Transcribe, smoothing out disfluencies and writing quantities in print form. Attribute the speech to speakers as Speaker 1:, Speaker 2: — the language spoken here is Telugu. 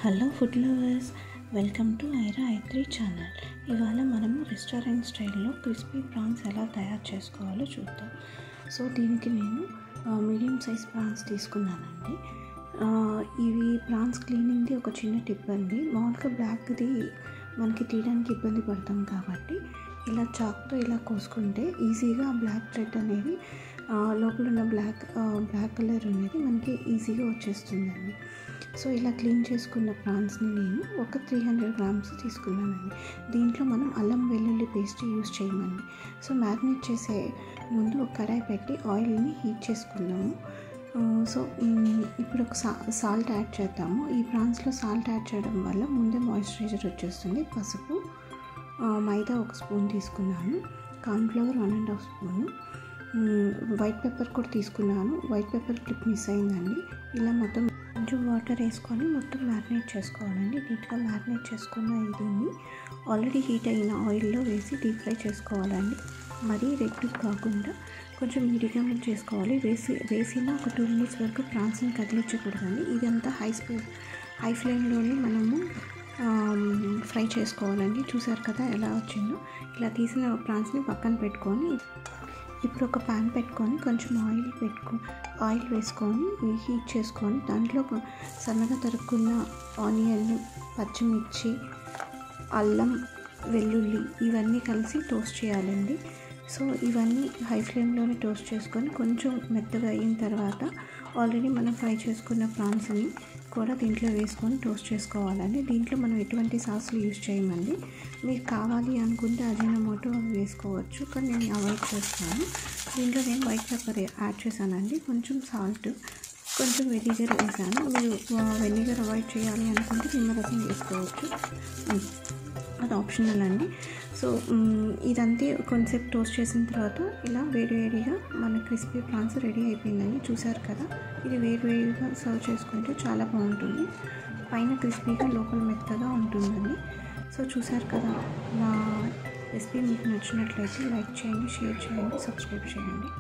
Speaker 1: Hello food lovers, welcome to ఐరా ఐ3 ఛానల్. ఇవాళ మనము రెస్టారెంట్ స్టైల్లో క్రిస్పీ ప్రాన్స్ ఎలా తయారు చేసుకోవాలో చూద్దాం. సో దీనికి నేను మీడియం సైజ్ ప్రాన్స్ తీసుకున్నానండి. ఇవి ప్రాన్స్ క్లీనింగ్ది ఒక చిన్న టిప్ అండి. మామూలుగా బ్లాక్ది మనకి తీయడానికి ఇబ్బంది పడతాం కాబట్టి ఇలా చాక్తో ఇలా కోసుకుంటే ఈజీగా బ్లాక్ థ్రెడ్ అనేది లోపల ఉన్న బ్లాక్ కలర్ అనేది మనకి ఈజీగా వచ్చేస్తుందండి. సో ఇలా క్లీన్ చేసుకున్న ప్రాన్స్ని నేను ఒక 300 గ్రామ్స్ తీసుకున్నానండి. దీంట్లో మనం అల్లం వెల్లుల్లి పేస్ట్ యూజ్ చేయమండి. సో మ్యారినేట్ చేసే ముందు ఒక కడాయి పెట్టి ఆయిల్ని హీట్ చేసుకున్నాము. సో ఇప్పుడు ఒక సాల్ట్ యాడ్ చేద్దాము. ఈ ప్రాన్స్లో సాల్ట్ యాడ్ చేయడం వల్ల ముందే మాయిశ్చరైజర్ వచ్చేస్తుంది. పసుపు, మైదా 1 స్పూన్ తీసుకున్నాను, కార్న్ఫ్లవర్ 1½ స్పూను, వైట్ పెప్పర్ కూడా తీసుకున్నాను. వైట్ పెప్పర్ క్లిప్ మిస్ అయిందండి. ఇలా మొత్తం కొంచెం వాటర్ వేసుకొని మొత్తం మ్యారినేట్ చేసుకోవాలండి. నీట్గా మ్యారినేట్ చేసుకున్న దీన్ని ఆల్రెడీ హీట్ అయిన ఆయిల్లో వేసి డీప్ ఫ్రై చేసుకోవాలండి. మరీ రెడ్ కాకుండా కొంచెం మీడియంగా చేసుకోవాలి. వేసిన ఒక 2 మినిట్స్ వరకు ప్రాన్స్ని కదిలించకూడదండి. ఇదంతా హై ఫ్లేమ్లోనే మనము ఫ్రై చేసుకోవాలండి. చూసారు కదా ఎలా వచ్చిందో. ఇలా తీసిన ప్రాన్స్ని పక్కన పెట్టుకొని ఇప్పుడు ఒక ప్యాన్ పెట్టుకొని కొంచెం ఆయిల్ వేసుకొని హీట్ చేసుకొని దాంట్లో సన్నగా తరుక్కున్న ఆనియన్, పచ్చిమిర్చి, అల్లం వెల్లుల్లి ఇవన్నీ కలిసి టోస్ట్ చేయాలండి. సో ఇవన్నీ హై ఫ్లేమ్లోనే టోస్ట్ చేసుకొని కొంచెం మెత్తగా అయిన తర్వాత ఆల్రెడీ మనం ఫ్రై చేసుకున్న ప్రాన్స్ని కూడా దీంట్లో వేసుకొని టోస్ట్ చేసుకోవాలండి. దీంట్లో మనం ఎటువంటి సాసులు యూజ్ చేయమండి. మీకు కావాలి అనుకుంటే అజినోమోటో వేసుకోవచ్చు, కానీ నేను అవాయిడ్ చేస్తాను. దీంట్లో నేను వైట్ పెప్పర్ యాడ్ చేశానండి, కొంచెం సాల్ట్, కొంచెం వెనిగర్ వేసాను. మీరు వెనిగర్ అవాయిడ్ చేయాలి అనుకుంటే నిమ్మరసం వేసుకోవచ్చు, అది ఆప్షనల్ అండి. సో ఇదంతా కొంచెంసేపు టోస్ట్ చేసిన తర్వాత ఇలా వేడిగా మన క్రిస్పీ ప్రాన్స్ రెడీ అయిపోయిందండి. చూసారు కదా, ఇది వేడిగా సర్వ్ చేసుకుంటే చాలా బాగుంటుంది. పైన క్రిస్పీగా లోపల మెత్తగా ఉంటుందండి. సో చూసారు కదా, నా రెసిపీ మీకు నచ్చినట్లయితే లైక్ చేయండి, షేర్ చేయండి, సబ్స్క్రైబ్ చేయండి.